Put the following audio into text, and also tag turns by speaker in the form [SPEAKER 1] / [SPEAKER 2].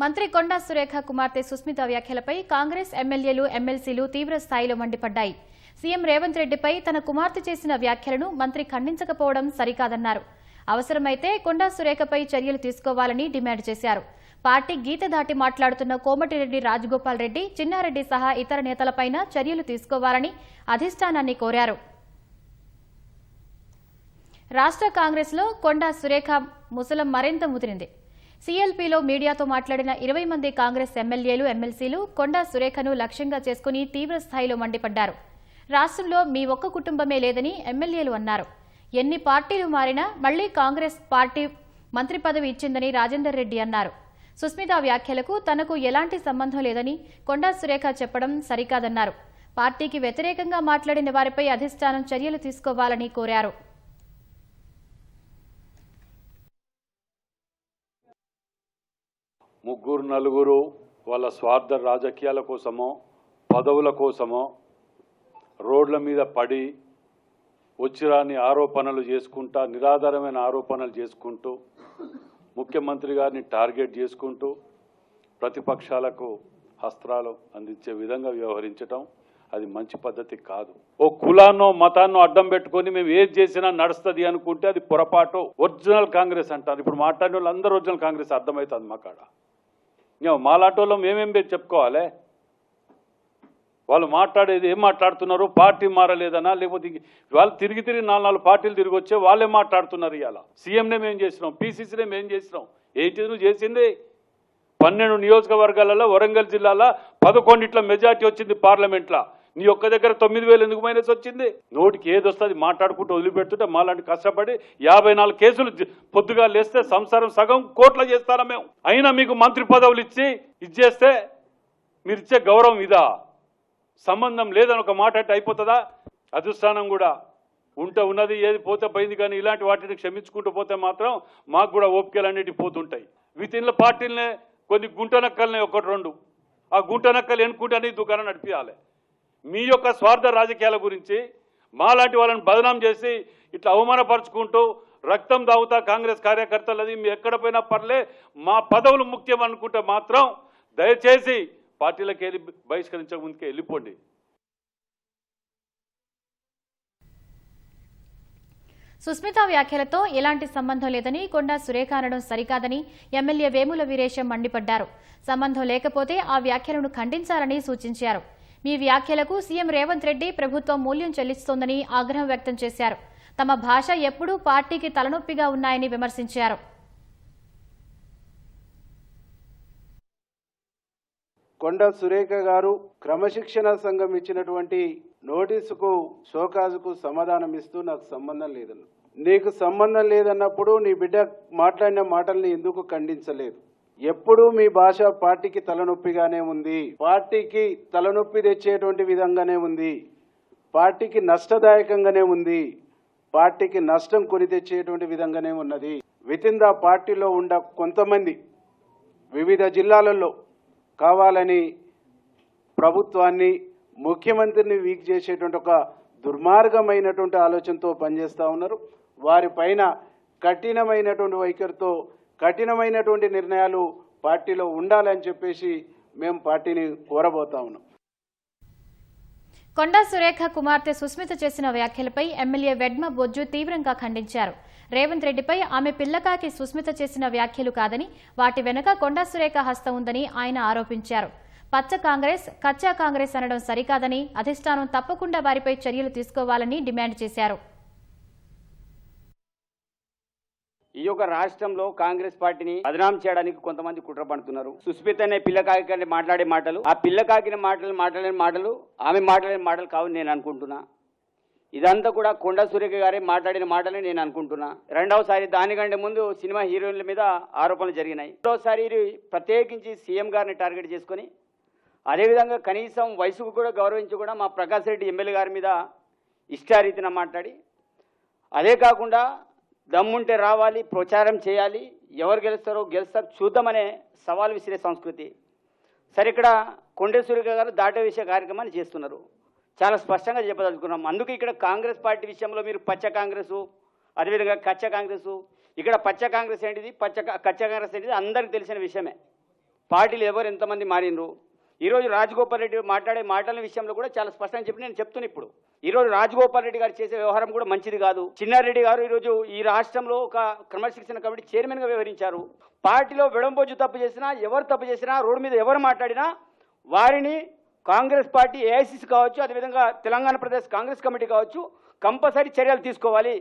[SPEAKER 1] మంత్రి కొండా సురేఖ కుమార్తె సుస్మిత వ్యాఖ్యలపై కాంగ్రెస్ ఎమ్మెల్యేలు ఎమ్మెల్సీలు తీవ్ర స్థాయిలో మండిపడ్డాయి. సీఎం రేవంత్ రెడ్డిపై తన కుమార్తె చేసిన వ్యాఖ్యలను మంత్రి ఖండించకపోవడం సరికాదన్నారు. అవసరమైతే కొండా సురేఖపై చర్యలు తీసుకోవాలని డిమాండ్ చేశారు. పార్టీ గీత దాటి మాట్లాడుతున్న కోమటిరెడ్డి రాజగోపాల్ రెడ్డి, చిన్నారెడ్డి సహా ఇతర నేతలపైన చర్యలు తీసుకోవాలని అధిష్టానాన్ని కోరారు. రాష్ట్ర కాంగ్రెస్లో కొండా సురేఖ ముసలం మరింత ముదిరింది. సీఎల్పీలో మీడియాతో మాట్లాడిన 20 మంది కాంగ్రెస్ ఎమ్మెల్యేలు ఎమ్మెల్సీలు కొండా సురేఖను లక్ష్యంగా చేసుకుని తీవ్ర స్థాయిలో మండిపడ్డారు. రాష్ట్రంలో మీ ఒక్క కుటుంబమే లేదని ఎమ్మెల్యేలు అన్నారు. ఎన్ని పార్టీలు మారినా మళ్లీ కాంగ్రెస్ పార్టీ మంత్రి పదవి ఇచ్చిందని రాజేందర్ రెడ్డి అన్నారు. సుస్మిత వ్యాఖ్యలకు తనకు ఎలాంటి సంబంధం లేదని కొండా సురేఖ చెప్పడం సరికాదన్నారు. పార్టీకి వ్యతిరేకంగా మాట్లాడిన వారిపై అధిష్టానం చర్యలు తీసుకోవాలని కోరారు.
[SPEAKER 2] ముగ్గురు నలుగురు వాళ్ళ స్వార్థ రాజకీయాల కోసమో పదవుల కోసమో రోడ్ల మీద పడి వచ్చిరాని ఆరోపణలు చేసుకుంటా, నిరాధారమైన ఆరోపణలు చేసుకుంటూ, ముఖ్యమంత్రి గారిని టార్గెట్ చేసుకుంటూ ప్రతిపక్షాలకు అస్త్రాలు అందించే విధంగా వ్యవహరించటం అది మంచి పద్ధతి కాదు. ఓ కులాన్నో మతాన్నో అడ్డం పెట్టుకొని మేము ఏది చేసినా నడుస్తుంది అనుకుంటే అది పొరపాటు. ఒరిజినల్ కాంగ్రెస్ అంటారు. ఇప్పుడు మాట్లాడిన వాళ్ళు అందరూ ఒరిజినల్ కాంగ్రెస్ అర్థమవుతుంది మాకాడ. మాలాటోళ్ళం మేమేం పేరు చెప్పుకోవాలి? వాళ్ళు మాట్లాడేది ఏం మాట్లాడుతున్నారు? పార్టీ మారలేదనా, లేకపోతే వాళ్ళు తిరిగి 4 పార్టీలు తిరిగి వచ్చే వాళ్ళే మాట్లాడుతున్నారు. ఇవాళ సీఎంనే మేము చేసినాం, పీసీసీనే మేము చేసినాం. ఏంటి నువ్వు చేసింది? 12 నియోజకవర్గాలలో వరంగల్ జిల్లాలో 11 మెజార్టీ వచ్చింది పార్లమెంట్లో. నీ ఒక్క దగ్గర 9,000 ఎందుకు మైనస్ వచ్చింది? నోటికి ఏది వస్తుంది మాట్లాడుకుంటూ వదిలిపెడుతుంటే మాలాంటి కష్టపడి 54 కేసులు పొద్దుగా లేస్తే సంసారం సగం కోట్ల చేస్తారా మేము? అయినా మీకు మంత్రి పదవులు ఇచ్చి ఇచ్చేస్తే మీరు ఇచ్చే గౌరవం ఇదా? సంబంధం లేదని ఒక మాట అంటే అయిపోతుందా? అధిష్టానం కూడా ఉంటే ఉన్నది, ఏది పోతే పోయింది. కానీ ఇలాంటి వాటిని క్షమించుకుంటూ పోతే మాత్రం మాకు కూడా ఓపికలు అనేటివి పోతుంటాయి. వితిన్ల పార్టీలనే కొన్ని గుంటనక్కల్ని 1-2 ఆ గుంటనక్కలు ఎన్నుకుంటే దుకాణం నడిపించాలి. మీ యొక్క స్వార్థ రాజకీయాల గురించి మాలాంటి వాళ్ళని బదనాం చేసి ఇట్లా అవమానపరుచుకుంటూ రక్తం దాగుతా కాంగ్రెస్ కార్యకర్తలది మీ ఎక్కడ పోయినా పర్లే, మా పదవులు ముఖ్యం అనుకుంటే మాత్రం దయచేసి పార్టీలకు వెళ్ళి బహిష్కరించక ముందుకే వెళ్ళిపోండి.
[SPEAKER 1] సుస్మిత వ్యాఖ్యలతో ఎలాంటి సంబంధం లేదని కొండా సురేఖ అనడం సరికాదని ఎమ్మెల్యే వేముల వీరేశం మండిపడ్డారు. సంబంధం లేకపోతే ఆ వ్యాఖ్యలను ఖండించాలని సూచించారు. మీ వ్యాఖ్యలకు సీఎం రేవంత్ రెడ్డి ప్రభుత్వం మూల్యం చెల్లిస్తోందని ఆగ్రహం వ్యక్తం చేశారు. తమ భాష ఎప్పుడూ పార్టీకి తలనొప్పిగా ఉన్నాయని విమర్శించారు.
[SPEAKER 3] కొండా సురేఖ గారు క్రమశిక్షణ సంఘం ఇచ్చినటువంటి నోటీసుకు షోకాజుకు సమాధానం ఇస్తూ నాకు సంబంధం లేదన్న. నీకు సంబంధం లేదన్నప్పుడు నీ బిడ్డ మాట్లాడిన మాటల్ని ఎందుకు ఖండించలేదు? ఎప్పుడూ మీ భాష పార్టీకి తలనొప్పిగానే ఉంది, పార్టీకి తలనొప్పి తెచ్చేటువంటి విధంగానే ఉంది, పార్టీకి నష్టదాయకంగానే ఉంది, పార్టీకి నష్టం కొని తెచ్చేటువంటి విధంగానే ఉన్నది. వితిన్ ద పార్టీలో ఉండ కొంతమంది వివిధ జిల్లాలలో కావాలని ప్రభుత్వాన్ని, ముఖ్యమంత్రిని వీక్ చేసేటువంటి ఒక దుర్మార్గమైనటువంటి ఆలోచనతో పనిచేస్తూ ఉన్నారు. వారిపైన కఠినమైనటువంటి వైఖరితో కఠినమైనటువంటి నిర్ణయాలు పార్టీలో ఉండాలని చెప్పేసి మేము పార్టీని కోరబోతా ఉన్నాం.
[SPEAKER 1] కొండా సురేఖ కుమార్తె సుస్మిత చేసిన వ్యాఖ్యలపై ఎమ్మెల్యే వెడ్మ బొజ్జు తీవ్రంగా ఖండించారు. రేవంత్ రెడ్డిపై ఆమె పిల్లకాకి సుస్మిత చేసిన వ్యాఖ్యలు కాదని, వాటి వెనుక కొండా సురేఖ హస్తం ఉందని ఆయన ఆరోపించారు. పచ్చ కాంగ్రెస్, కచ్చా కాంగ్రెస్ అనడం సరికాదని, అధిష్టానం తప్పకుండా వారిపై చర్యలు తీసుకోవాలని డిమాండ్ చేశారు.
[SPEAKER 4] ఈ యొక్క రాష్ట్రంలో కాంగ్రెస్ పార్టీని బదనాం చేయడానికి కొంతమంది కుట్ర పడుతున్నారు. సుస్మిత అనే పిల్లకాకి మాట్లాడే మాటలు, ఆ పిల్లకాకిన మాట్లాడే మాటలు ఆమె మాట్లాడే మాటలు కావు నేను అనుకుంటున్నా. ఇదంతా కూడా కొండా సురేఖ గారే మాట్లాడిన మాటలే నేను అనుకుంటున్నా. రెండవసారి దానికంటే ముందు సినిమా హీరోయిన్ల మీద ఆరోపణలు జరిగినాయి. రెండవసారి ప్రత్యేకించి సీఎం గారిని టార్గెట్ చేసుకొని, అదేవిధంగా కనీసం వయసుకు కూడా గౌరవించి కూడా మా ప్రకాష్ రెడ్డి ఎమ్మెల్యే గారి మీద ఇష్టారీతిన మాట్లాడి, అదే కాకుండా దమ్ముంటే రావాలి, ప్రచారం చేయాలి, ఎవరు గెలుస్తారో గెలుస్తారు చూద్దామనే సవాల్ విసిరే సంస్కృతి. సరే, ఇక్కడ కొండా సురేఖ గారు దాటే విషయ కార్యక్రమాన్ని చేస్తున్నారు. చాలా స్పష్టంగా చెప్పదలుచుకున్నాం. అందుకే ఇక్కడ కాంగ్రెస్ పార్టీ విషయంలో మీరు పచ్చ కాంగ్రెసు, అదేవిధంగా కచ్చ కాంగ్రెసు, ఇక్కడ పచ్చ కాంగ్రెస్ ఏంటిది, కచ్చ కాంగ్రెస్ ఏంటిది అందరికీ తెలిసిన విషయమే. పార్టీలు ఎవరు ఎంతమంది మారినరు. ఈరోజు రాజగోపాల్ రెడ్డి మాట్లాడే మాటల విషయంలో కూడా చాలా స్పష్టంగా చెప్పి నేను చెప్తున్నా. ఇప్పుడు ఈరోజు రాజగోపాల్ రెడ్డి గారు చేసే వ్యవహారం కూడా మంచిది కాదు. చిన్నారెడ్డి గారు ఈరోజు ఈ రాష్ట్రంలో ఒక క్రమశిక్షణ కమిటీ చైర్మన్గా వ్యవహరించారు. పార్టీలో విడంబోజు తప్పు చేసినా, ఎవరు తప్పు చేసినా, రోడ్డు మీద ఎవరు మాట్లాడినా వారిని కాంగ్రెస్ పార్టీ ఏఐసిసి కావచ్చు, అదేవిధంగా తెలంగాణ ప్రదేశ్ కాంగ్రెస్ కమిటీ కావచ్చు, కంపల్సరీ చర్యలు తీసుకోవాలి.